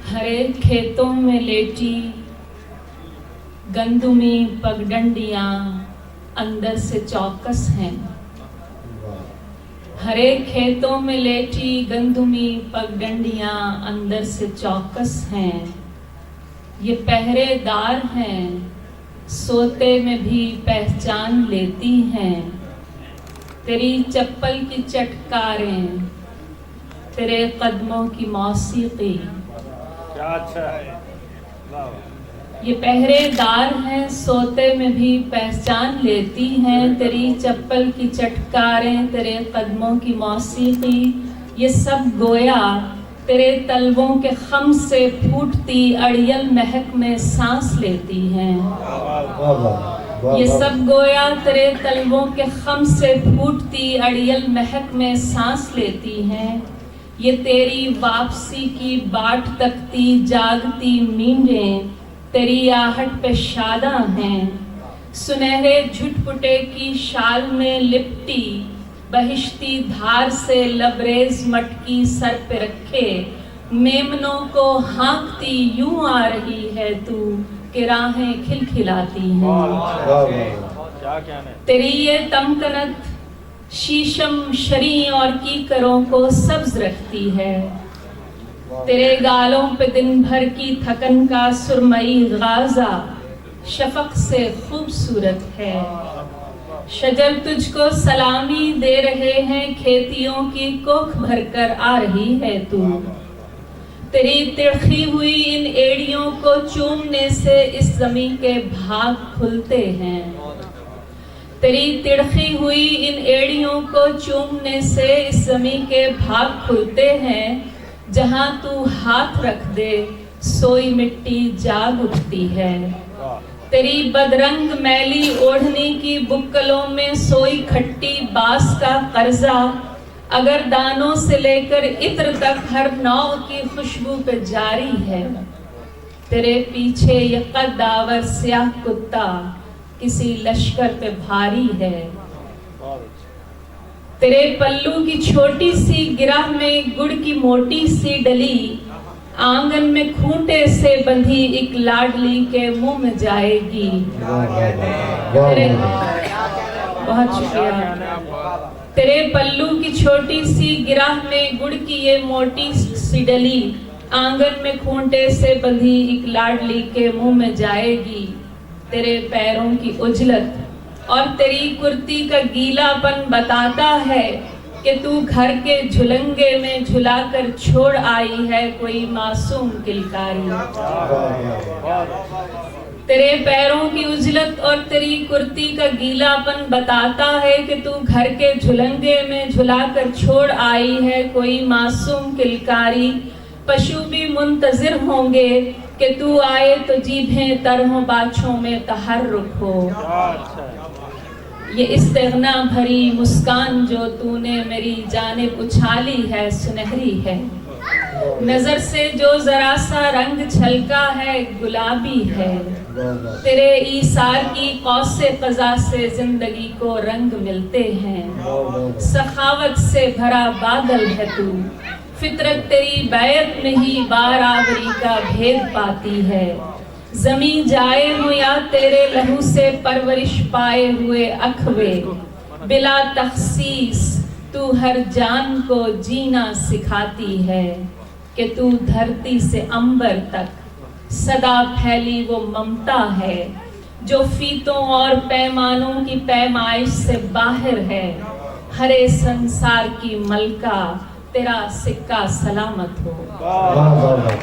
हरे खेतों में लेटी गंदुमी पगडंडियां अंदर से चौकस हैं। हरे खेतों में लेटी गंदुमी पगडंडियां अंदर से चौकस हैं। ये पहरेदार हैं, सोते में भी पहचान लेती हैं। तेरी चप्पल की चटकारें, तेरे कदमों की मौसीकी। क्या अच्छा है। ये पहरेदार हैं, सोते में भी पहचान लेती हैं। तेरी चप्पल की चटकारें, तेरे कदमों की मौसीकी। ये सब गोया तेरे तलवों के खम से फूटती अड़ियल महक में सांस लेती हैं। ये सब गोया तेरे तलवों के खम से फूटती अड़ियल महक में सांस लेती हैं। ये तेरी वापसी की बाट तकती जागती मींडें तेरी आहट पे शादा हैं। सुनहरे झुटपुटे की शाल में लिपटी बहिश्ती धार से लबरेज मटकी सर पे रखे मेमनों को हाँकती यूं आ रही है तू कि राहें खिलखिलाती हैं। तेरी ये तमकनत शीशम शरी और कीकरों को सब्ज रखती है। तेरे गालों पे दिन भर की थकन का सुरमई गाजा शफक से खूबसूरत है। शजर तुझको सलामी दे रहे हैं, खेतियों की कोख भरकर आ रही है तू। तेरी तिरखी हुई इन एड़ियों को चूमने से इस ज़मीं के भाग खुलते हैं। तेरी तिरखी हुई इन एड़ियों को चूमने से इस ज़मीं के भाग खुलते हैं। जहां तू हाथ रख दे सोई मिट्टी जाग उठती है। तेरी बदरंग मैली ओढ़नी की बुक्कलों में सोई खट्टी बास का कर्जा अगर दानों से लेकर इत्र तक हर नौ की खुशबू पे जारी है। तेरे पीछे ये कद्दावर स्याह कुत्ता किसी लश्कर पे भारी है। तेरे पल्लू की छोटी सी गिराह में गुड़ की मोटी सी डली आंगन में खूंटे से बंधी एक लाडली के मुंह में जाएगी। बहुत शुक्रिया। तेरे पल्लू की छोटी सी गिराह में गुड़ की ये मोटी सी डली आंगन में खूंटे से बंधी एक लाडली के मुंह में जाएगी। तेरे पैरों की उजलत और तेरी कुर्ती का गीलापन बताता है कि तू घर के झुलंगे में झुलाकर छोड़ आई है कोई मासूम किलकारी। तेरे पैरों की उजलत और तेरी कुर्ती का गीलापन बताता है कि तू घर के झुलंगे में झुलाकर छोड़ आई है कोई मासूम किलकारी। पशु भी मुंतजिर होंगे कि तू आए तो जीभें तरहों बाछों में तहर्रुक हो। ये इस्तिग़ना भरी मुस्कान जो तूने मेरी जानिब उछाली है सुनहरी है। नजर से जो जरा सा रंग छलका है गुलाबी है। तेरे ईसार की कौसे क़ज़ा से जिंदगी को रंग मिलते हैं। सखावत से भरा बादल है तू, फितरत तेरी बैत में ही बाराबरी का भेद पाती है। ज़मीं जाए हो या तेरे लहू से परवरिश पाए हुए अखवे, बिला तखसीस तू हर जान को जीना सिखाती है कि तू धरती से अंबर तक सदा फैली वो ममता है जो फीतों और पैमानों की पैमाइश से बाहर है। हरे संसार की मलका तेरा सिक्का सलामत हो। वाह वाह वाह।